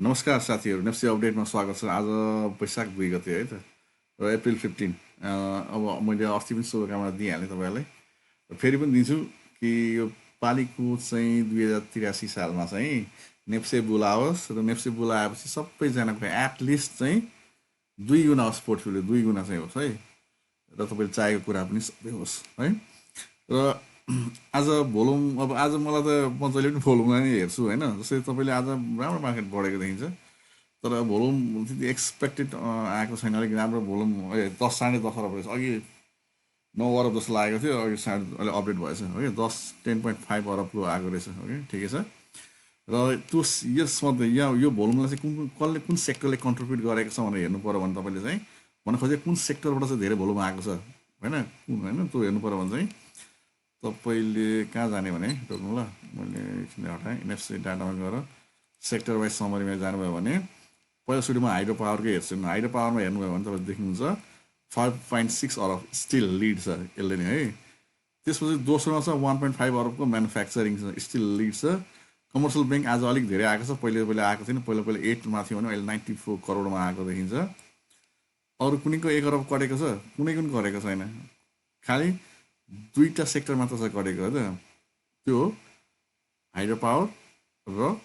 नमस्कार साथीहरू, नेप्सी अपडेटमा स्वागत छ। आज वैशाख 2 गते है त, र अप्रिल 15। अब मैले अस्ति पनि शुभकामना दिइहालेँ तपाईँहरूलाई, र फेरि पनि दिन्छु कि यो पालिको चाहिँ 2083 सालमा चाहिँ नेप्से बोलाओस्, र नेप्से बोलाएपछि सबैजनाको एटलिस्ट चाहिँ 2 गुणा होस्, पोर्टफोलियो 2 गुणा चाहिँ होस् है, र तपाईँले चाहेको कुरा पनि सबै होस् है। र आज भोलुम, अब आज मलाई त म जहिले पनि भोलुमलाई नै हेर्छु होइन। जस्तै तपाईँले आज राम्रो मार्केट बढेको देखिन्छ, तर भोलुम त्यति एक्सपेक्टेड आएको छैन। अलिक राम्रो भोलुम 10 साढे 10 अरब रहेछ। अघि 9 अरब जस्तो लागेको थियो, अघि अहिले अपडेट भएछ ओके। 10.5 अरबको आएको रहेछ ओके, ठिकै छ। र त्यो यसमध्ये यहाँ यो भोलुमलाई चाहिँ कसले कुन सेक्टरले कन्ट्रिब्युट गरेको छ भनेर हेर्नु पऱ्यो भने तपाईँले चाहिँ भन्न खोजेको कुन सेक्टरबाट चाहिँ धेरै भोलुम आएको छ होइन, कुन होइन त्यो हेर्नु पऱ्यो भने चाहिँ तपाईँले कहाँ जाने भने रोक्नु ल, मैले एकछिन हटाएँ। एनएफसी डाटामा गएर सेक्टर वाइज समरीमा जानुभयो भने पहिलो सुरुमा हाइड्रो पावरकै हेर्छु। हाइड्रो पावरमा हेर्नुभयो भने तपाईँले देख्नुहुन्छ 5.6 अरब स्टिल लिड छ यसले नै है। त्यसपछि दोस्रोमा छ 1.5 अरबको म्यानुफ्याक्चरिङ छ, स्टिल लिड छ। कमर्सियल ब्याङ्क आज अलिक धेरै आएको छ, पहिले आएको थिएन। पहिला 8मा थियो भने अहिले 94 करोडमा आएको देखिन्छ। अरू कुनैको 1 अरब कटेको छ, कुनै पनि कटेको छैन। खालि 2टा सेक्टर मात्र छ कटेको हो त, त्यो हाइड्रो पावर र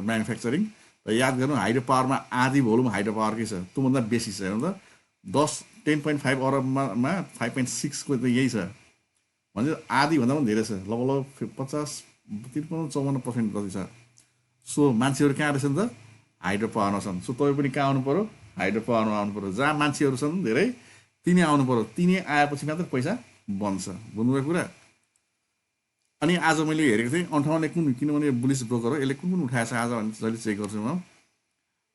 म्यानुफ्याक्चरिङ। र याद गर्नु, हाइड्रो पावरमा आधी भोल्युम हाइड्रो पावरकै छ, त्योभन्दा बेसी छ हेर्नु त। 10.5 अरबमा 5.6 को त यही छ भने आधीभन्दा पनि धेरै छ, लगभग 50-53-54% जति छ। सो मान्छेहरू कहाँ रहेछन् त? हाइड्रो पावरमा छन्। सो तपाईँ पनि कहाँ आउनु पऱ्यो? हाइड्रो पावरमा आउनु पऱ्यो। जहाँ मान्छेहरू छन् धेरै तिनी आउनु पऱ्यो। तिनी आएपछि मात्र पैसा बन्छ, बुझ्नुभयो कुरा। अनि आज मैले हेरेको थिएँ 58 कुन, किनभने बुलिस ब्रोकर हो, यसले कुन उठाएछ आज भने जहिले चेक गर्छु म,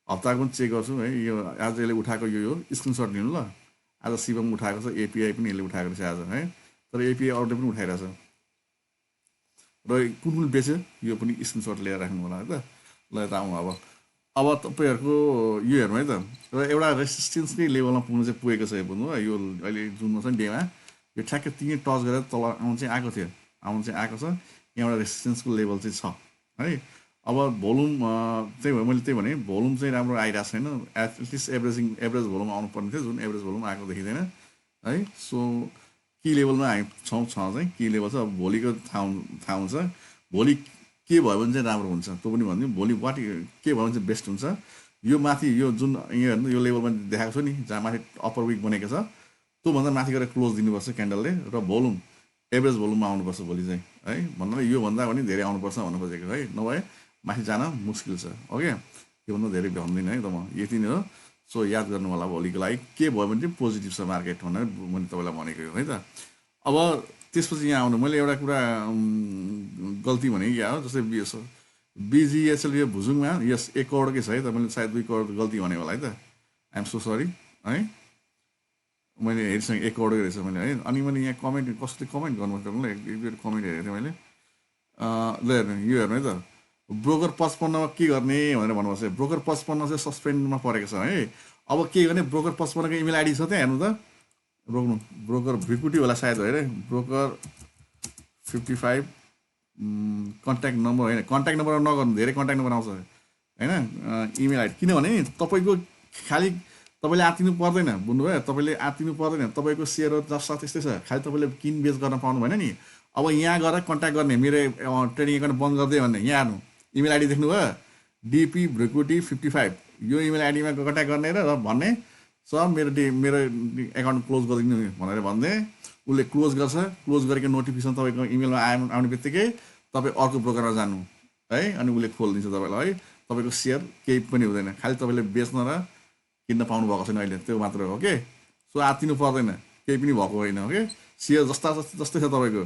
हप्ताको पनि चेक गर्छु है। यो आज यसले उठाएको यो स्क्रिनसट लिनु ल। आज शिवम उठाएको छ, एपिआई पनि यसले उठाएको रहेछ आज है, तर एपिआई अरूले पनि उठाइरहेछ। र कुन बेच्यो यो पनि स्क्रिनसट लिएर राख्नु होला है त। ल यता आउँ अब तपाईँहरूको यो हेर्नु है त। र एउटा रेसिस्टेन्सकै लेभलमा पुग्नु चाहिँ पुगेको छ बुझ्नु है। यो अहिले जुनमा छ नि डेमा, यो ठ्याक्कै तिनै टच गरेर तल आउनु चाहिँ आएको थियो, आउनु चाहिँ आएको छ। यहाँ एउटा रेसिस्टेन्सको लेभल चाहिँ छ है। अब भोल्युम त्यही भयो, मैले त्यही भने भोल्युम चाहिँ राम्रो आइरहेको छैन। एटलिस्ट एभरेज भोल्युम आउनु पर्ने थियो, जुन एभरेज भोल्युम आएको देखिँदैन है। सो कि लेभलमा हामी छौँ चाहिँ कि लेभल छ। अब भोलिको थाहा हुन्छ, भोलि के भयो भने चाहिँ राम्रो हुन्छ त्यो पनि भनिदिउँ। भोलि के भयो भने चाहिँ बेस्ट हुन्छ। यो माथि यो जुन यो हेर्नु, यो लेभलमा देखाएको छु नि, जहाँ माथि अप्पर विक बनेको छ, त्योभन्दा माथि गएर क्लोज दिनुपर्छ क्यान्डलले। र भोल्युम एभरेज भोल्युममा आउनुपर्छ भोलि चाहिँ है, भन्दा योभन्दा पनि धेरै आउनुपर्छ भन्नु खोजेको है। नभए माथि जान मुस्किल छ ओके। योभन्दा धेरै भन्दिनँ है त म, यति नै हो। सो याद गर्नु होला भोलिको लागि के भयो भने चाहिँ पोजिटिभ छ मार्केट भनेर मैले तपाईँलाई भनेको है त। अब त्यसपछि यहाँ आउनु, मैले एउटा कुरा गल्ती भनेको क्या हो। जस्तै बिजिएसएल यो भुजुङमा यस 1 करोडकै छ है त, मैले सायद 2 करोड गल्ती भनेको होला है त। आइएम सो सरी है। मैले हेरिसँग 1 करोडकै रहेछ मैले है। अनि मैले यहाँ कमेन्ट, कसले कमेन्ट गर्नुपर्छ मलाई, एक दुईवटा कमेन्ट हेरेको थिएँ मैले। ल हेर्नु, यो हेर्नु है त। ब्रोकर 55मा के गर्ने भनेर भन्नुपर्छ। ब्रोकर 55 चाहिँ सस्पेन्डमा परेको छ है। अब के गर्ने, ब्रोकर 55को इमेल आइडी छ त्यहाँ हेर्नु त। रोक्नु, ब्रोकर भिकुटी होला सायद होइन, ब्रोकर 55 कन्ट्याक्ट नम्बर होइन, कन्ट्याक्ट नम्बर नगर्नु, धेरै कन्ट्याक्ट नम्बर आउँछ होइन, इमेल आइडी। किनभनि तपाईँको खालि तपाईँले आत्तिनु पर्दैन, बुझ्नुभयो। तपाईँले आत्तिनु पर्दैन, तपाईँको सेयरहरू जस्ता त्यस्तै छ, खालि तपाईँले किनबेच गर्न पाउनु भएन नि। अब यहाँ गएर कन्ट्याक्ट गर्ने, मेरो ट्रेडिङ एकाउन्ट बन्द गरिदियो भने यहाँ हेर्नु, इमेल आइडी देख्नुभयो, डिपी भ्रिकुटी 55, यो इमेल आइडीमा कन्ट्याक्ट गर्ने र भन्ने सर मेरो एकाउन्ट क्लोज गरिदिनु भनेर भन्दै उसले क्लोज गर्छ। क्लोज गरेको नोटिफिकेसन तपाईँको इमेलमा आउने बित्तिकै तपाईँ अर्को ब्रोकरमा जानु है, अनि उसले खोलिदिन्छ तपाईँलाई है। तपाईँको सेयर केही पनि हुँदैन, खालि तपाईँले बेच्न र किन्न पाउनु भएको छैन अहिले, त्यो मात्र हो ओके। सो आत्तिनु पर्दैन, केही पनि भएको होइन ओके। सेयर जस्तै छ तपाईँको,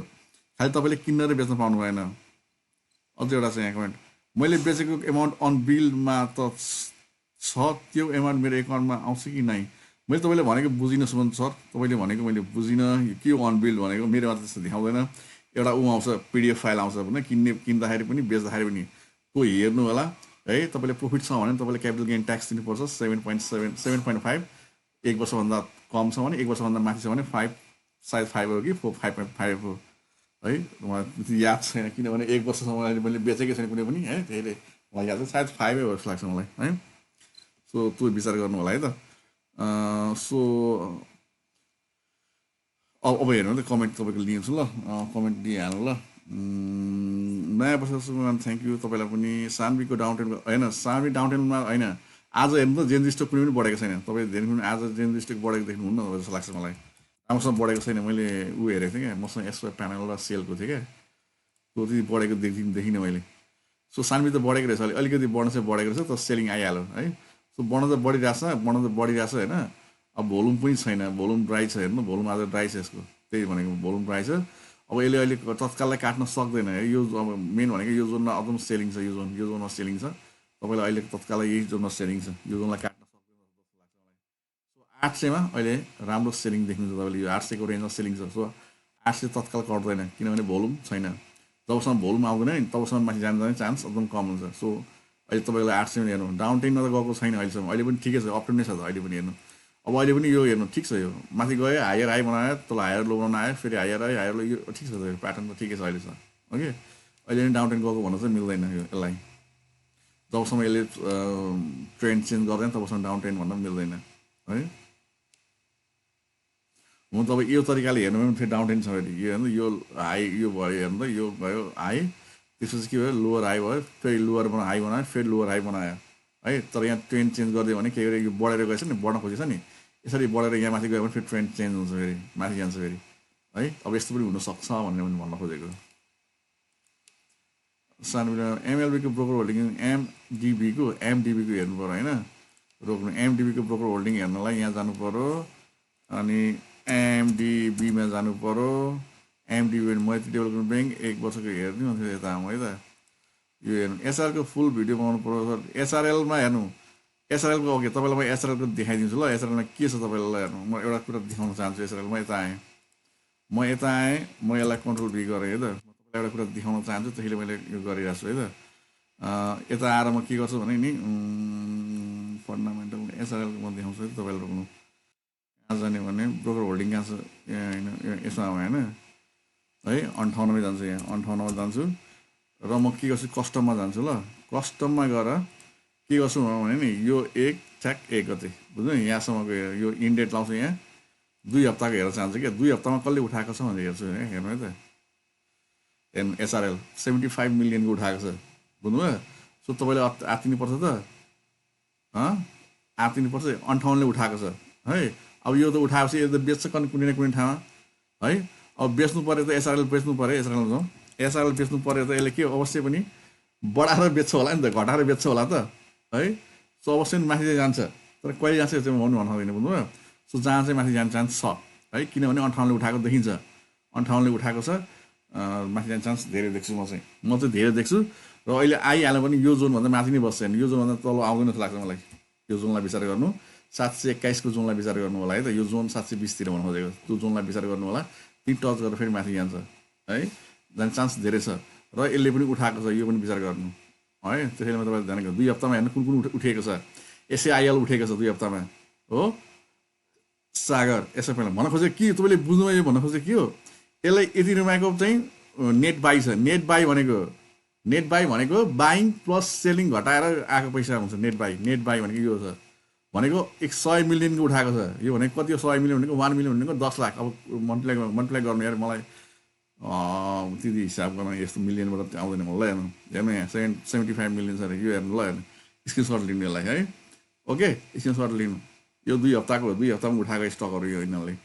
खालि तपाईँले किन्न र बेच्न पाउनु भएन। अझै एउटा छ यहाँ कमेन्ट, मैले बेचेको एमाउन्ट अन बिलमा त छ, त्यो एमाउन्ट मेरो एकाउन्टमा आउँछ कि नै? मैले तपाईँले भनेको बुझिनँ सुमन सर, तपाईँले भनेको मैले बुझिनँ। के अन बिल भनेको मेरोमा त्यस्तो देखाउँदैन। एउटा आउँछ पिडिएफ फाइल आउँछ भने किन्दाखेरि पनि बेच्दाखेरि पनि, त्यो हेर्नु होला है। तपाईँले प्रफिट छ भने तपाईँले क्यापिटल गेन ट्याक्स दिनुपर्छ 7.5। 1 वर्षभन्दा कम छ भने, 1 वर्षभन्दा माथि छ भने 5, सायद 5 हो कि 5.5 हो है। मलाई याद छैन, किनभने 1 वर्षसम्म मैले बेचेकै छैन कुनै पनि है, त्यसले लाग्यो चाहिँ सायद 5 हो जस्तो लाग्छ मलाई है। सो त्यो विचार गर्नु होला है त। सो अब हेर्नु त कमेन्ट तपाईँको लिन्छु ल, कमेन्ट दिइहाल्नु ल। नयाँ वर्ष थ्याङ्क यू तपाईँलाई पनि। सानवीको डाउनटाउनको होइन, सानवी डाउनटाउनमा होइन, आज हेर्नु त जेन स्टक कुनै पनि बढेको छैन। तपाईँ देख्नु आज जेन स्टक बढेको देख्नुहुन्न जस्तो लाग्छ मलाई। राम्रोसँग बढेको छैन। मैले हेरेको थिएँ क्या, मसँग एसो प्यानल र सेलको थियो क्या, त्यो चाहिँ बढेको देखिनँ मैले। सो सानवी त बढेको रहेछ, अलिकति बढ्न चाहिँ बढेको रहेछ, त सेलिङ आइहाल्यो है। सो बढ्न त बढिरहेछ होइन। अब भोल्युम पनि छैन, भोल्युम ड्राई छ। हेर्नु भोल्युम आज ड्राई छ यसको, त्यही भनेको भोल्युम ड्राई छ। अब यसले अहिले तत्काललाई काट्न सक्दैन है। यो अब मेन भनेको यो जोनमा एकदम सेलिङ छ, यो जोनमा सेलिङ छ। तपाईँलाई अहिले तत्कालै यही जोनमा सेलिङ छ, यो जोनलाई काट्न सक्दैन जस्तो लाग्छ मलाई। सो 800मा अहिले राम्रो सेलिङ देख्नुहुन्छ तपाईँले, यो 800को रेन्जमा सेलिङ छ। सो 800 तत्काल कट्दैन, किनभने भोल्युम छैन। जबसम्म भोल्युम आउँदैन नि तबसम्म माथि जाने चान्स एकदम कम हुन्छ। सो अहिले तपाईँलाई 800मा हेर्नु, डाउन टेनमा त गएको छैन अहिलेसम्म, अहिले पनि ठिकै छ, अप ट्रेन्ड नै छ त अहिले पनि हेर्नु। अब अहिले पनि यो हेर्नु ठिक छ, यो माथि गयो, हायर हाई बनायो, तल हायर लो बनायो, फेरि हायर लो, यो ठिक छ, यो प्याटर्न त ठिकै छ अहिले छ। ओके, अहिले पनि डाउन टेन गएको भन्न चाहिँ मिल्दैन यो, यसलाई जबसम्म यसले ट्रेन्ड चेन्ज गर्दैन तबसम्म डाउन टेन भन्न मिल्दैन है। हुन तपाईँ यो तरिकाले हेर्नु भने फेरि डाउन टेन छ फेरि, यो हेर्नु, यो हाई यो भयो, हेर्नु त यो भयो हाई, त्यसपछि के भयो, लोवर हाई भयो, फेरि लोवर हाई बनायो, फेरि लोवर हाई बनायो है। तर यहाँ ट्रेन्ड चेन्ज गरिदियो भने के अरे यो बढेर गएछ नि, बढ्न खोजेछ नि, यसरी बढेर यहाँ माथि गयो भने फेरि ट्रेन्ड चेन्ज हुन्छ, फेरि माथि जान्छ फेरि है। अब यस्तो पनि हुनसक्छ भनेर पनि भन्न खोजेको। सानो एमएलबीको ब्रोकर होल्डिङ, एमडिबीको हेर्नु पऱ्यो होइन, रोक्नु एमडिबीको ब्रोकर होल्डिङ हेर्नलाई यहाँ जानु पऱ्यो, अनि एमडिबीमा जानु पऱ्यो। एमडिबी मैत्री डेभलपमेन्ट ब्याङ्क 1 वर्षको हेर्नु अन्त यता आउँ है त। यो हेर्नु एसआरको फुल भिडियो बनाउनु पऱ्यो सर। एसआरएलमा हेर्नु, एसआरएलको ओके तपाईँलाई म एसआरएलको देखाइदिन्छु ल। एसआरएलमा के छ तपाईँलाई हेर्नु, म एउटा कुरा देखाउन चाहन्छु। एसआरएलमा यता आएँ, म यसलाई कन्ट्रोल भी गरेँ है त। म तपाईँलाई एउटा कुरा देखाउन चाहन्छु, त्यसैले मैले यो गरिरहेको छु है त। यता आएर म के गर्छु भने नि फन्डामेन्टल एसआरएलको म देखाउँछु है तपाईँलाई। रोक्नु कहाँ जाने भने ब्रोकर होल्डिङ कहाँ छ, यहाँ होइन, यसमा होइन है, 58मै जान्छु, यहाँ 58मा जान्छु र म के गर्छु, कस्टममा जान्छु ल। कस्टममा गएर के गर्छु भने नि, यो 1 ठ्याक 1 गते बुझ्नु, यहाँसम्मको यो इन्डेट लाउँछु, यहाँ 2 हप्ताको हेर्न चाहन्छु क्या। 2 हप्तामा कसले उठाएको छ भनेर हेर्छु, हेर्नु है त। हेर्नु एसआरएल 75 मिलियनको उठाएको छ, बुझ्नुभयो। सो तपाईँले आत्तिनुपर्छ त, आत्तिनुपर्छ। 58ले उठाएको छ है। अब यो त उठाएपछि यो त बेच्छ कुनै न कुनै ठाउँमा है। अब बेच्नु पऱ्यो त एसआरएल बेच्नु पऱ्यो, एसआरएल बेच्नु पऱ्यो त यसले के अवश्य पनि बढाएर बेच्छ होला नि त, घटाएर बेच्छ होला त है। सो अवश्य पनि माथि चाहिँ जान्छ, तर कहिले जान्छ यो चाहिँ भन्नु सक्दैन, बुझ्नुभयो। सो जहाँ चाहिँ माथि जाने चान्स छ है, किनभने 58ले उठाएको देखिन्छ, 58ले उठाएको छ, माथि जाने चान्स धेरै देख्छु म चाहिँ धेरै देख्छु। र अहिले आइहाल्यो भने यो जोनभन्दा माथि नै बस्छ, यो जोनभन्दा तल आउँदैन जस्तो लाग्छ मलाई। यो जोनलाई विचार गर्नु, 721को जोनलाई विचार गर्नु होला है त। यो जोन 720तिर भन्नु खोजेको, त्यो जोनलाई विचार गर्नु होला। ती टच गरेर फेरि माथि जान्छ है, जाने चान्स धेरै छ। र यसले पनि उठाएको छ, यो पनि विचार गर्नु है। त्यसैले म तपाईँले ध्यान गर्नु, 2 हप्तामा हेर्नु कुन उठेको छ। एसएआइएल उठेको छ 2 हप्तामा हो। सागर यसो पहिला भन्न खोजेको के तपाईँले बुझ्नुभयो, यो भन्न खोजेको के हो, यसलाई यति रुपियाँको चाहिँ नेट बाई छ। नेट बाई भनेको बाइङ प्लस सेलिङ घटाएर आएको पैसा हुन्छ नेट बाई भनेको यो छ भनेको। 100 मिलियनको उठाएको छ, यो भनेको कति हो, 100 मिलियन भनेको 1 मिलियन भनेको 10 लाख। अब मल्टिप्लाई गर्नु यार, मलाई त्यति हिसाब गर्न यस्तो मिलियनबाट आउँदैन मलाई। हेर्नु यहाँ 75 मिलियन छ अरे, यो हेर्नु ल, हेर्नु स्क्रिनसट लिनु यसलाई है। ओके, स्क्रिनसट लिनु, यो 2 हप्तामा उठाएको स्टकहरू यो यिनीहरूले।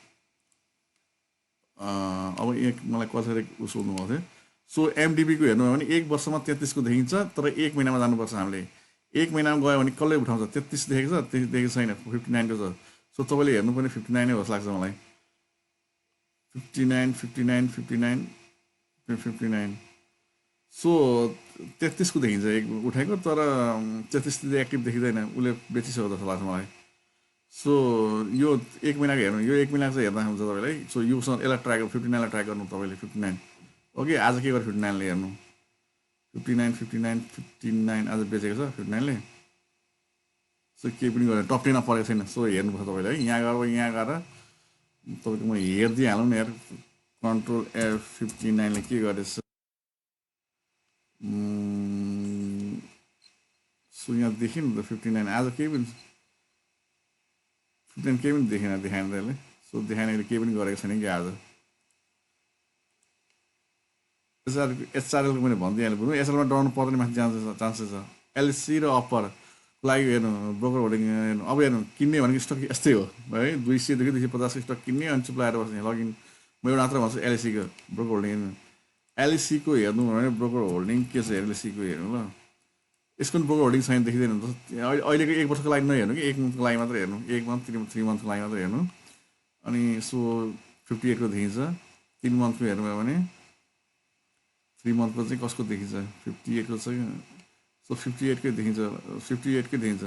अब मलाई कसरी सोध्नु भएको थियो। सो एमडिबीको हेर्नु भने 1 वर्षमा 33को देखिन्छ, तर 1 महिनामा जानुपर्छ हामीले। 1 महिनामा गयो भने कसले उठाउँछ, 33 देखेको छ, त्यति देखेको छैन, 59को छ। सो तपाईँले हेर्नुपर्ने 59 नै जस्तो लाग्छ मलाई। 59। सो 33को देखिन्छ एक उठाएको, तर 33 एक्टिभ देखिँदैन, उसले बेचिसक्यो जस्तो लाग्छ मलाई। सो यो 1 महिनाको हेर्नु, यो 1 महिनाको चाहिँ हेर्दा हुन्छ तपाईँलाई। सो योसँग यसलाई ट्राई गर्नु, 59लाई ट्राई गर्नु तपाईँले, 59। ओके, आज के गर्नु 59ले हेर्नु, 59 आज बेचेको छ 59ले। सो केही पनि गरेन, टप 10मा परेको छैन। सो हेर्नुपर्छ तपाईँले है, यहाँ गएर तपाईँको म हेरिदिइहालौँ न यार। कन्ट्रोल F59ले के गरेछ, सो यहाँ देखिन त 59 आज केही पनि 59 केही पनि देखाएन त यसले सो देखाएन केही पनि गरेको छैन कि आज एचआरएलको मैले भनिदिइहालेँ बुझ्नु एचआरएलमा डराउनु पर्दैन माथि जान्छ चान्सेस छ एलसी र अप्पर लागि हेर्नु ब्रोकर होल्डिङ हेर्नु अब हेर्नु किन्ने भनेको स्टक यस्तै हो है 200 देखि 250 स्टक किन्ने अनि चुप्लाएर बस्ने लगइन म एउटा मात्र भन्छु एलसीको ब्रोकर होल्डिङ हेर्नु एलसीको हेर्नु भने ब्रोकर होल्डिङ के छ एलसीको हेर्नु ल यसको पनि ब्रोकर होल्डिङ छैन देखिँदैन अहिलेको 1 वर्षको लागि नहेर्नु कि 1 मन्थको लागि मात्र हेर्नु 1 मन्थ 3 मन्थको लागि मात्र हेर्नु अनि सो 58 को देखिन्छ 3 मन्थको हेर्नु भने 3 मन्थको चाहिँ कसको देखिन्छ 58 को चाहिँ सो 58 कै देखिन्छ 58 कै देखिन्छ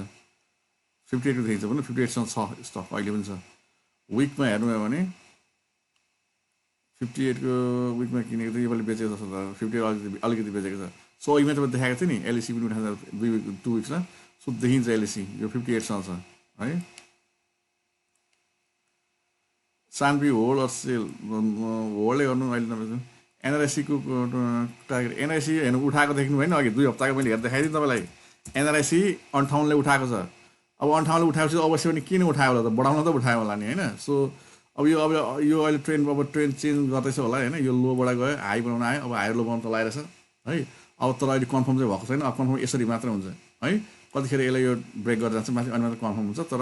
58 को देखिन्छ भने 58 सँग छ स्टक अहिले पनि छ विकमा हेर्नु भने 58 को विकमा किनेको थियो योपालि बेचेको जस्तो छ 58 अलिकति बेचेको छ सो अघि मैले देखाएको थिएँ नि एलसी पनि उठाएको 2 विक्समा सो देखिन्छ एलसी यो 58 सँग छ है सानपी होल्ड अर सेल होल्डै गर्नु अहिले तपाईँको एनआरआइसीको टार्गेट एनआरआइसी हेर्नु उठाएको देख्नु भएन अघि 2 हप्ताको मैले हेर्दा देखाइदिएँ तपाईँलाई एनआरआइसी 58ले उठाएको छ अब 58ले उठाएपछि अवश्य पनि किन उठायो होला त बढाउन त उठायो होला नि होइन सो अब यो अहिले ट्रेन्ड चेन्ज गर्दैछ होला होइन यो लोबाट गयो हाई बनाउन आयो अब हाई लो बनाउन त लगाइरहेछ है अब तर अहिले कन्फर्म चाहिँ भएको छैन अब कन्फर्म यसरी मात्र हुन्छ है कतिखेर यसलाई यो ब्रेक गरेर जान्छ माथि अनि मात्र कन्फर्म हुन्छ तर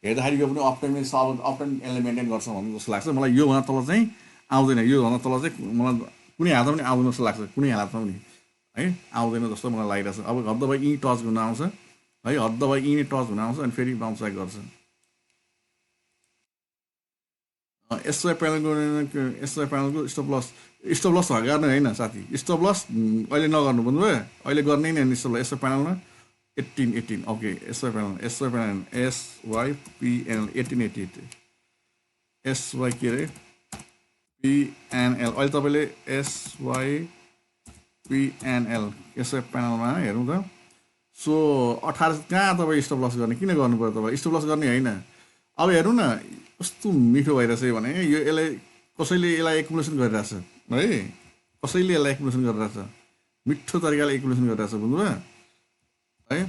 हेर्दाखेरि यो पनि अपटाइम यसले मेन्टेन गर्छ भन्नु जस्तो लाग्छ मलाई योभन्दा तल चाहिँ आउँदैन योभन्दा तल चाहिँ मलाई कुनै हालतमा पनि आउँदैन जस्तो लाग्छ कुनै हालतमा पनि है आउँदैन जस्तो मलाई लागिरहेछ अब हद्द भयो यहीँ टच हुन आउँछ है हद्द भयो यहीँ नै टच हुन आउँछ अनि फेरि बाउन्स ब्याक गर्छ एसवाई प्यानलको स्टप लस गर्ने होइन साथी स्टप लस अहिले नगर्नु बुझ्नुभयो अहिले गर्ने नै स्टप लस एसवाई प्यानलमा 18 okay SY panel SYPNL 1888 SY के अरे पिएनएल अहिले तपाईँले एसवाइपिएनएल एसवाई प्यानलमा हेरौँ त सो 18 कहाँ तपाईँ स्टप लस गर्ने किन गर्नु पर्यो तपाईँ स्टप लस गर्ने होइन अब हेर्नु न कस्तो मिठो भइरहेछ भने यो यसलाई कसैले यसलाई एकुमुलेसन गरिरहेछ है कसैले यसलाई एकुमुलेसन गरिरहेछ मिठो तरिकाले एकुमुलेसन गरिरहेछ बुझ्नुभयो है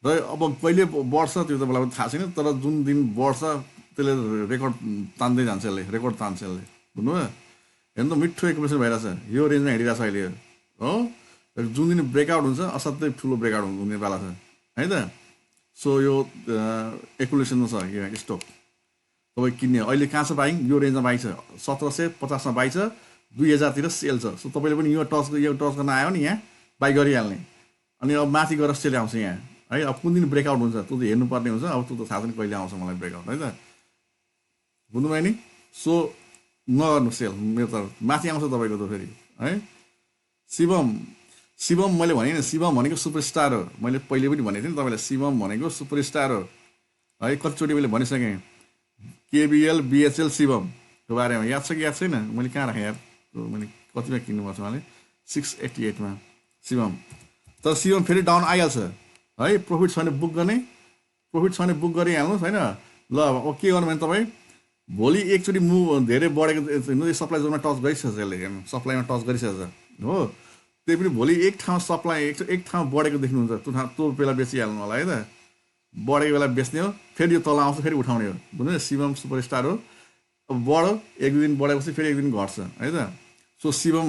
र अब कहिले बढ्छ त्यो त मलाई थाहा छैन तर जुन दिन बढ्छ त्यसले रेकर्ड तान्दै जान्छ यसले रेकर्ड तान्छ यसले बुझ्नुभयो हेर्नु त मिठो एकुमुलेसन भइरहेछ यो रेन्जमा हिँडिरहेछ अहिले हो जुन दिन ब्रेकआउट हुन्छ असाध्यै ठुलो ब्रेकआउट हुने बेला छ है त सो यो एकुमुलेसनमा छ यो स्टक तपाईँ किन्ने अहिले कहाँ छ बाइङ यो रेन्जमा बाइङ छ 1750 मा बाइ छ 2000 तिर सेल छ सो तपाईँले पनि यो टच गर्न आयो नि यहाँ बाई गरिहाल्ने अनि अब माथि गएर सेल आउँछ यहाँ है अब कुन दिन ब्रेकआउट हुन्छ त्यो त हेर्नुपर्ने हुन्छ अब त्यो त थाहा छैन कहिले आउँछ मलाई ब्रेकआउट है त बुझ्नुभयो नि सो नगर्नु सेल मेरो त माथि आउँछ तपाईँको त फेरि है शिवम मैले भने नि शिवम भनेको सुपरस्टार हो मैले पहिले पनि भनेको थिएँ नि तपाईँलाई शिवम भनेको सुपरस्टार हो है कतिचोटि मैले भनिसकेँ केबिएल बिएचएल शिवमको बारेमा याद छ कि याद छैन मैले कहाँ राखेँ यार मैले कतिमा किन्नुपर्छ उहाँले 688 मा शिवम तर शिवम फेरि डाउन आइहाल्छ है प्रफिट छ भने बुक गरिहाल्नुहोस् होइन ल अब के गर्नु भने तपाईँ भोलि एकचोटि धेरै बढेको सप्लाई जोनमा टच गरिसकेछ यसले हेर्नु सप्लाईमा टच गरिसकेछ हो त्यही पनि भोलि एक ठाउँ सप्लाई एक ठाउँ बढेको देख्नुहुन्छ त्यो बेला बेचिहाल्नु होला है त बढेको बेला बेच्ने हो फेरि यो तल आउँछ फेरि उठाउने हो बुझ्नु शिवम सुपरस्टार हो अब बढ्यो एक दिन बढेपछि फेरि एक दिन घट्छ है त सो शिवम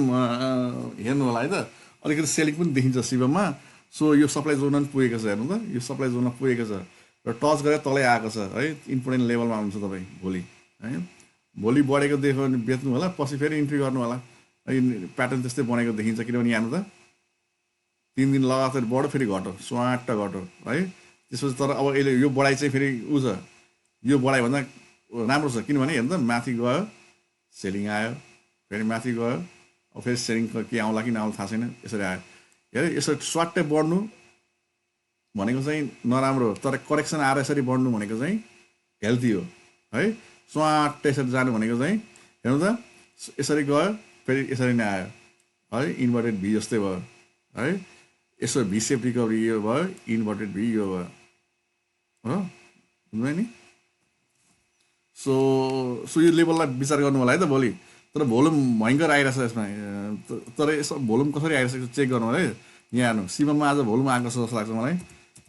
हेर्नु होला है त अलिकति सेलिङ पनि देखिन्छ शिवममा सो यो सप्लाई जोनमा पनि पुगेको छ हेर्नु त यो सप्लाई जोनमा पुगेको छ र टच गरेर तलै आएको छ है इम्पोर्टेन्ट लेभलमा आउँछ तपाईँ भोलि है भोलि बढेको देख्यो भने बेच्नु होला पछि फेरि इन्ट्री गर्नु होला प्याटर्न त्यस्तै बनेको देखिन्छ किनभने यहाँ त 3 दिन लगातार बढ्यो फेरि घट्यो स्वाट घट्यो है त्यसपछि तर अब यसले यो बढाइ चाहिँ फेरि उ छ यो बढाइ भन्दा राम्रो छ किनभने हेर्नु त माथि गयो सेलिङ आयो फेरि माथि गयो अब फेरि सेलिङ के आउँला कि नआउला थाहा छैन यसरी आयो हेरे यसरी स्वाट्टै बढ्नु भनेको चाहिँ नराम्रो तर करेक्सन आएर यसरी बढ्नु भनेको चाहिँ हेल्दी हो है स्वाट्टै यसरी जानु भनेको चाहिँ हेर्नु त यसरी गयो फेरि यसरी नै आयो है इन्भर्टेड भी जस्तै भयो है यसो भी सेप रिकभरी यो भयो इन्भर्टेड भी यो भयो हो बुझ्नु नि सो यो लेभललाई विचार गर्नु होला है त भोलि तर भोल्युम भयङ्कर आइरहेछ यसमा तर यसो भोल्युम कसरी आइरहेछ चेक गर्नु होला है यहाँ हेर्नु शिवममा आज भोल्युम आएको छ जस्तो लाग्छ मलाई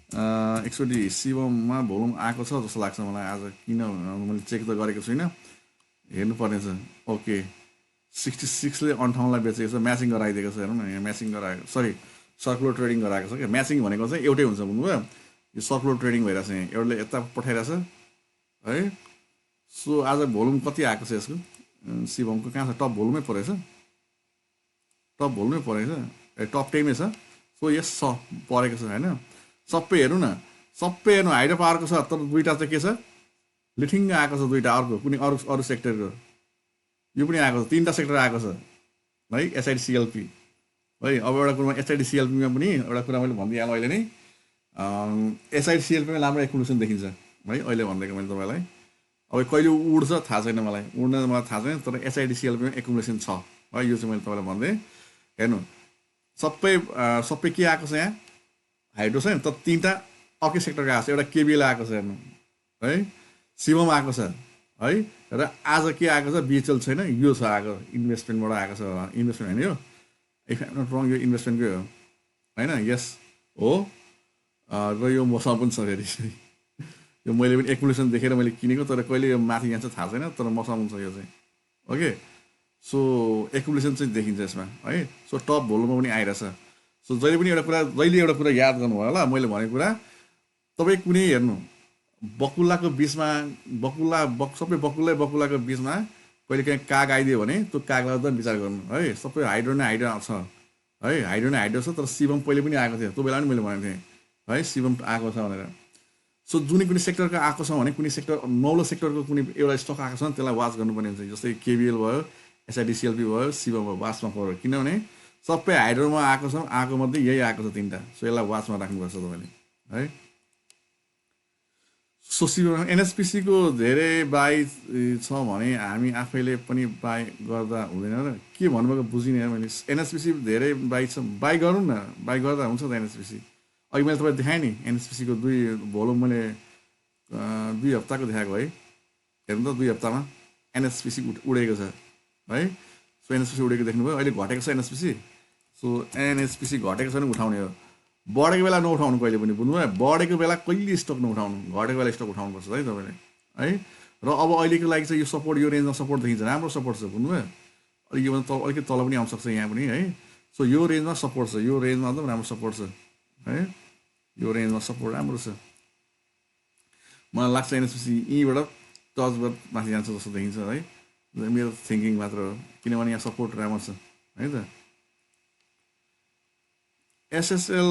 एकचोटि शिवममा भोल्युम आएको छ जस्तो लाग्छ मलाई आज किन मैले चेक त गरेको छुइनँ हेर्नुपर्ने छ ओके 66ले 58लाई बेचेको छ म्याचिङ गराइदिएको छ हेर्नु न यहाँ म्याचिङ गराएको सरी सर्कुलर ट्रेडिङ गराएको छ क्या म्याचिङ भनेको चाहिँ एउटै हुन्छ बुझ्नुभयो यो सर्कुलर ट्रेडिङ भइरहेको छ यहाँ एउटाले यता पठाइरहेछ है सो आज भोल्युम कति आएको छ यसको शिवमको कहाँ छ टप भोल्युमै परेछ टप भोल्युमै परेछ ए टप 10मै छ सो यस परेको छ होइन सबै हेर्नु न सबै हेर्नु हाइड्रो पावरको छ तर दुईवटा चाहिँ के छ लिठिङ्ग आएको छ दुईवटा अर्को कुनै अरू सेक्टरको यो पनि आएको छ 3टा सेक्टर आएको छ है एसआइडिसिएलपी है अब एउटा कुरामा एसआइडिसिएलपीमा पनि एउटा कुरा मैले भनिदिइहालेँ अहिले नै एसआइडिसिएलपीमा राम्रो एक्युमुलेसन देखिन्छ है अहिले भनिदिएको मैले तपाईँलाई अब कहिले उड्छ थाहा छैन मलाई उड्न मलाई थाहा छैन तर एसआइडिसिएलपीमा एक्युमुलेसन छ है यो चाहिँ मैले तपाईँलाई भनिदिएँ हेर्नु सबै के आएको छ यहाँ हाइड्रो छ नि त 3टा अर्कै सेक्टरको आएको छ एउटा केबिएल आएको छ हेर्नु है शिवम आएको छ है र आज के आएको छ बिएचएल छैन यो छ आएको इन्भेस्टमेन्टबाट आएको छ इन्भेस्टमेन्ट होइन यो इफ आइम नट रङ यो इन्भेस्टमेन्टकै हो होइन यस हो र यो मसँग पनि छ फेरि यो मैले पनि एक्युमुलेसन देखेर मैले किनेको तर कहिले यो माथि यहाँ चाहिँ थाहा छैन तर मसँग पनि छ यो चाहिँ ओके सो एक्युमुलेसन चाहिँ देखिन्छ यसमा है सो टप भोल्युममा पनि आइरहेछ सो जहिले एउटा कुरा याद गर्नुभयो होला मैले भनेको कुरा तपाईँ कुनै हेर्नु बकुल्लाको बिचमा सबै बकुल्लाको बिचमा कहिले काहीँ काग आइदियो भने त्यो कागलाई एकदम विचार गर्नु है सबै हाइड्रो नै हाइड्रो छ है हाइड्रो नै हाइड्रो छ तर शिवम पहिले पनि आएको थियो त्यो बेला पनि मैले भनेको थिएँ है शिवम आएको छ भनेर सो कुनै सेक्टरको आएको छ भने कुनै सेक्टर नौलो सेक्टरको कुनै एउटा स्टक आएको छ भने त्यसलाई वाच गर्नुपर्ने हुन्छ जस्तै केबिएल भयो एसआइडिसिएलपी भयो शिवम भयो वाचमा पऱ्यो किनभने सबै हाइड्रोमा आएको मध्ये यही आएको छ 3टा सो यसलाई वाचमा राख्नुपर्छ तपाईँले है सो एनएसपिसीको धेरै बाई छ भने हामी आफैले पनि बाई गर्दा हुँदैन र के भन्नुभएको बुझिनँ मैले एनएसपिसी धेरै बाई छ बाई गरौँ न बाई गर्दा हुन्छ त एनएसपिसी अघि मैले तपाईँ देखाएँ नि एनएसपिसीको 2 भोल्युम मैले 2 हप्ताको देखाएको है हेर्नु त 2 हप्तामा एनएसपिसी उडेको छ है सो एनएसपिसी उडेको देख्नुभयो अहिले घटेको छ एनएसपिसी सो एनएसपिसी घटेको छ भने उठाउने हो बढेको बेला नउठाउनु कहिले पनि बुझ्नुभयो बढेको बेला कहिले स्टक नउठाउनु घटेको बेला स्टक उठाउनुपर्छ है तपाईँले है र अब अहिलेको लागि चाहिँ यो सपोर्ट यो रेन्जमा सपोर्ट देखिन्छ राम्रो सपोर्ट छ बुझ्नुभयो अलिक योभन्दा अलिकति तल पनि आउन सक्छ यहाँ पनि है सो यो रेन्जमा सपोर्ट छ यो रेन्जमा एकदम राम्रो सपोर्ट छ है यो रेन्जमा सपोर्ट राम्रो छ मलाई लाग्छ एनएसपिसी यहीँबाट टचबाट माथि जान्छ जस्तो देखिन्छ है मेरो थिङ्किङ मात्र हो किनभने यहाँ सपोर्ट राम्रो छ है त एसएसएल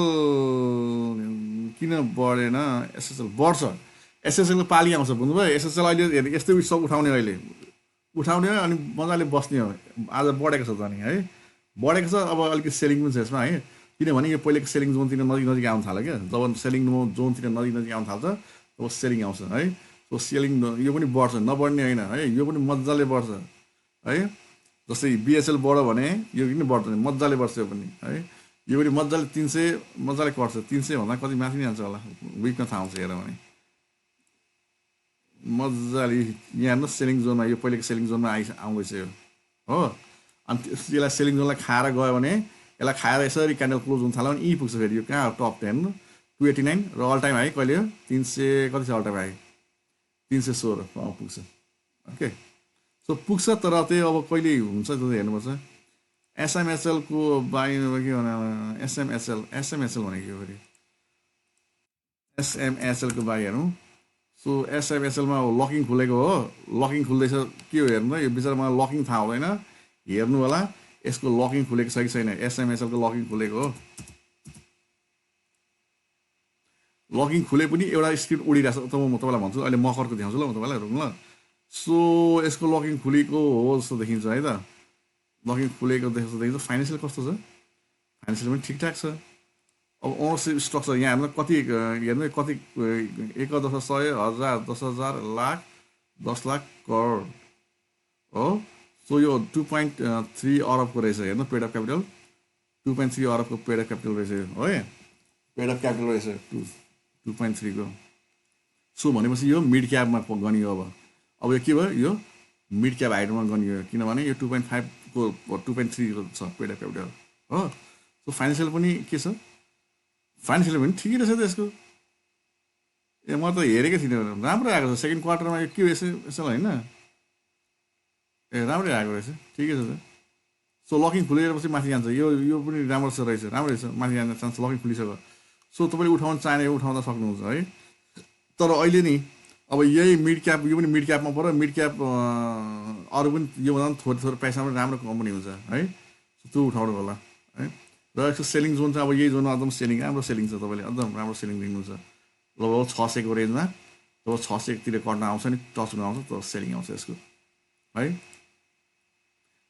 किन बढेन एसएसएल बढ्छ एसएसएलको पाली आउँछ बुझ्नुभयो एसएसएल अहिले यस्तै सब उठाउने अहिले उठाउने अनि मजाले बस्ने हो आज बढेको छ त नि है बढेको छ अब अलिकति सेलिङ पनि छ यसमा है किनभने यो पहिलेको सेलिङ जोनतिर नजिक आउनु थाल्यो क्या जब सेलिङ जोनतिर नजिक आउनु थाल्छ तब सेलिङ आउँछ है सो सेलिङ यो पनि बढ्छ नबढ्ने होइन है यो पनि मजाले बढ्छ है जस्तै बिएसएल बढ्यो भने यो पनि बढ्दैन मजाले बढ्छ यो पनि है यो पनि मजाले 300 मजाले कट्छ 300 भन्दा कति माथि नै जान्छ होला विकमा थाहा हुन्छ हेर भने मजाले यहाँ हेर्नु सेलिङ जोनमा यो पहिलेको सेलिङ जोनमा आउँदैछ यो हो अनि यसलाई सेलिङ जोनलाई खाएर गयो भने यसलाई खाएर यसरी क्यान्डल क्लोज हुन थाल्यो भने यहीँ पुग्छ फेरि यो कहाँ टप 10 289 र अल टाइम हाई कहिले हो 300 कति छ अल टाइम हाई 316 पुग्छ ओके सो पुग्छ तर त्यही अब कहिले हुन्छ त्यो हेर्नुपर्छ एसएमएसएलको बाई के भने एसएमएसएल भनेको फेरि एसएमएसएलको बाई हेरौँ सो एसएमएसएलमा लकिङ खुलेको हो लकिङ खुल्दैछ के हो हेर्नु यो बिचरा मलाई लकिङ थाहा हुँदैन हेर्नु होला यसको लकिङ खुलेको छ कि छैन एसएमएसएलको लकिङ खुलेको हो लकिङ खुले पनि एउटा स्क्रिन उडिरहेछ त म तपाईँलाई भन्छु अहिले मकरको देखाउँछु ल म तपाईँलाई हेरौँ ल सो यसको लकिङ खुलेको हो जस्तो देखिन्छ है त लकिङ खुलेको जस्तो देखिन्छ फाइनेन्सियल कस्तो छ फाइनेन्सियल पनि ठिकठाक छ अब ओनरसिप स्ट्रक्चर यहाँ हेर्नु कति हेर्नु कति 1,100 हजार 10,000 लाख 10 लाख करोड हो सो यो 2.3 अरबको रहेछ हेर्नु पेड अफ क्यापिटल 2.3 अरबको पेड अफ क्यापिटल रहेछ हो पेड अफ क्यापिटल रहेछ 2.3 को सो भनेपछि यो मिड क्यापमा गनियो अब यो के भयो यो मिड क्याप हाइड्रोमा गनियो किनभने यो 2.5 को 2.3 छ पेड अफ क्यापिटल हो सो फाइनेन्सियल पनि के छ फाइनेन्सियल पनि ठिकै रहेछ त यसको ए म त हेरेकै थिइनँ राम्रो आएको छ सेकेन्ड क्वार्टरमा यो के यसो होइन ए राम्रै आएको रहेछ ठिकै छ त सो लकिङ खुलेपछि माथि जान्छ यो पनि राम्रो छ रहेछ राम्रै छ माथि जाने चान्स लकिङ खुलिसक्यो सो तपाईँले उठाउन चाहने उठाउन सक्नुहुन्छ है तर अहिले नि अब यही मिड क्याप यो पनि मिड क्यापमा पऱ्यो मिड क्याप अरू पनि योभन्दा पनि थोरै थोरै पैसामा पनि राम्रो कम्पनी हुन्छ है त्यो उठाउनु होला है र यसको सेलिङ जोन चाहिँ अब यही जोनमा एकदम सेलिङ राम्रो सेलिङ छ तपाईँले एकदम राम्रो सेलिङ दिनुहुन्छ लगभग 600 को रेन्जमा जब 601तिर कट्न आउँछ नि टच हुन आउँछ त सेलिङ आउँछ यसको है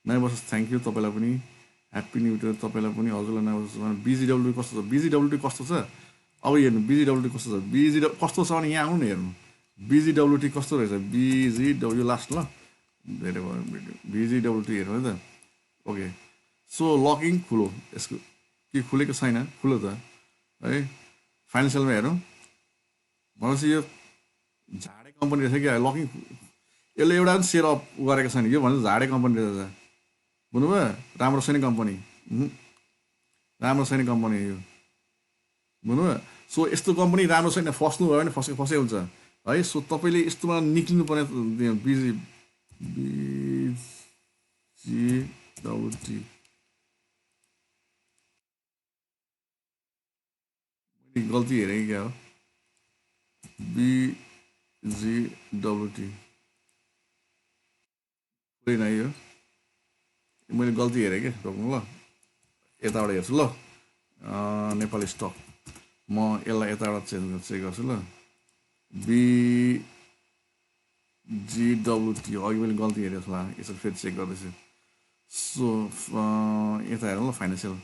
नयाँ वर्ष थ्याङ्क यू तपाईँलाई पनि ह्याप्पी न्यु इयर तपाईँलाई पनि हजुरलाई नयाँ वर्ष बिजिडब्ल्यू कस्तो छ बिजिडब्ल्यूटी कस्तो छ अब हेर्नु बिजिडब्ल्यूटी कस्तो छ कस्तो छ भने यहाँ आउनु न हेर्नु बिजिडब्ल्यूटी कस्तो रहेछ बिजिडब्ल्यू लास्ट ल धेरै भयो बिजिडब्ल्यूटी हेर्नु है त ओके सो लकिङ खुलो यसको के खुलेको छैन खुलो त है फाइनेन्सियलमा हेरौँ भनेपछि यो झाडे कम्पनी रहेछ क्या लकिङ यसले एउटा पनि सेयर अप गरेको छैन यो भन्छ झाडे कम्पनी रहेछ बुझ्नुभयो राम्रो छैन कम्पनी राम्रो छैन कम्पनी यो बुझ्नुभयो सो यस्तो कम्पनी राम्रो छैन फस्नु भयो भने फसै हुन्छ है सो तपाईँले यस्तोमा निक्लिनु पर्ने बिजिडब्ल्युटी गल्ती हेरेँ क्या हो बिजिडब्ल्युटी होइन यो मैले गल्ती हेरेँ क्या रोक्नु ल यताबाट हेर्छु ल नेपाली स्टक म यसलाई यताबाट चेक गर्छु ल बिजिडब्ल्युटी अघि मैले गल्ती हेरेको छु यसो फेरि चेक गर्दैछु सो यता हेरौँ ल फाइनेन्सियल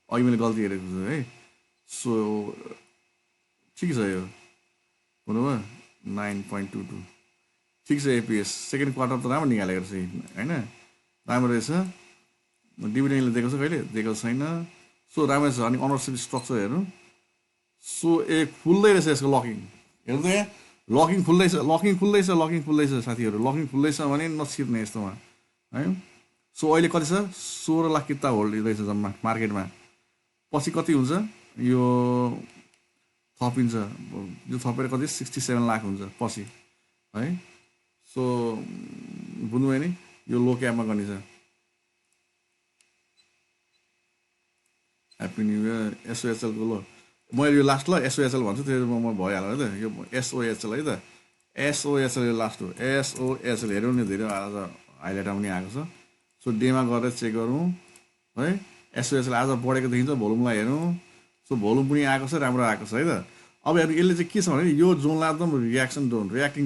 अघि मैले गल्ती हेरेको छु है सो ठिक छ यो बुझ्नुभयो 9.22 ठिक छ एपिएस सेकेन्ड क्वार्टर त राम्रो निकालेको रहेछ होइन राम्रो रहेछ डिभिडेन्डले दिएको छ कहिले दिएको छैन सो राम्रो छ अनि अनरसिप स्ट्रक्चर हेर्नु सो खुल्दै रहेछ यसको लकिङ हेर्नु त यहाँ लकिङ खुल्दैछ साथीहरू लकिङ खुल्दैछ भने नछिर्ने यस्तोमा है सो अहिले कति छ 16 लाख किता होल्ड रहेछ जम्मा मार्केटमा पछि कति हुन्छ यो थपिन्छ यो थपेर कति 67 लाख हुन्छ पछि है सो बुझ्नुभयो नि यो लो क्यापमा गर्ने छ ह्याप्पी न्यु इयर एसओएचएलको ल मैले यो लास्ट ल एसओएचएल भन्छु त्यो म भइहाल्यो है त यो एसओएचएल है त एसओएचएल यो लास्ट हो एसओएचएल हेरौँ नि धेरै आज हाइलाइट आउने आएको छ सो डेमा गरेर चेक गरौँ है एसओएचएल आज बढेको देखिन्छ भोल्युमलाई हेरौँ सो भोल्युम पनि आएको छ राम्रो आएको छ है त अब हेर्नु यसले चाहिँ के छ भने यो जोनलाई एकदम रियाक्टिङ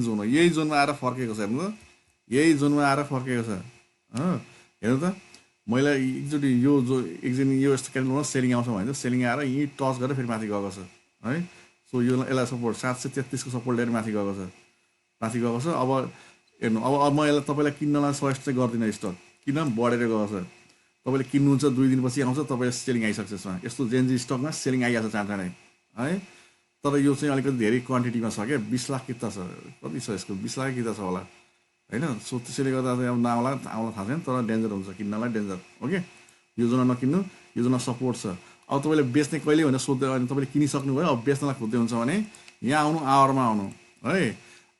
जोन हो यही जोनमा आएर फर्केको छ हेर्नु त यही जोनमा आएर फर्केको छ हेर्नु त मैले एकचोटि यो जो एकजना यो यस्तो क्यान्डलमा सेलिङ आउँछ भने चाहिँ सेलिङ आएर यहीँ टच गरेर फेरि माथि गएको छ है सो यो यसलाई सपोर्ट 733 को सपोर्ट लिएर माथि गएको छ अब हेर्नु अब म यसलाई तपाईँलाई किन्नलाई सजेस्ट चाहिँ गर्दिनँ स्टक किन बढेर गएको छ तपाईँले किन्नुहुन्छ 2 दिनपछि आउँछ तपाईँले सेलिङ आइसक्छ यसमा यस्तो जेएनजी स्टकमा सेलिङ आइहाल्छ चाँडै है तर यो चाहिँ अलिकति धेरै क्वान्टिटीमा छ क्या 20 लाख किता छ कति छ यसको 20 लाख किता छ होला होइन सो त्यसैले गर्दा चाहिँ अब आउला थाहा छैन तर डेन्जर हुन्छ किन्नलाई डेन्जर ओके यो जना नकिन्नु यो जना सपोर्ट छ अब तपाईँले बेच्ने कहिले भनेर सोध्दै अनि तपाईँले किनिसक्नु भयो अब बेच्नलाई खोज्दै हुन्छ भने यहाँ आउनु आवरमा आउनु है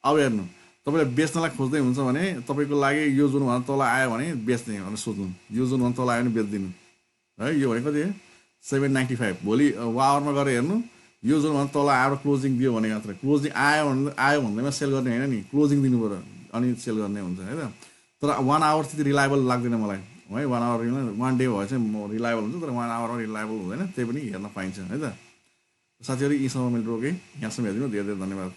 अब हेर्नु तपाईँले बेच्नलाई खोज्दै हुन्छ भने तपाईँको लागि यो जोनभन्दा तल आयो भने बेच्ने भनेर सोध्नु यो जोनभन्दा तल आयो भने बेचिदिनु है यो भनेको कति 795 भोलि आवरमा गएर हेर्नु यो जोनभन्दा तल आएर क्लोजिङ दियो भने मात्र क्लोजिङ आयो भन्दैमा सेल गर्ने होइन नि क्लोजिङ दिनु पऱ्यो अनि सेल गर्ने हुन्छ है त तर 1 आवर त्यति रिलायबल लाग्दैन मलाई है 1 आवर 1 डे भए चाहिँ रिलायबल हुन्छ तर 1 आवर रिलायबल हुँदैन त्यही पनि हेर्न पाइन्छ है त साथीहरू यीसँग मैले रोकेँ यहाँसम्म हेरिदिनु धेरै धेरै धन्यवाद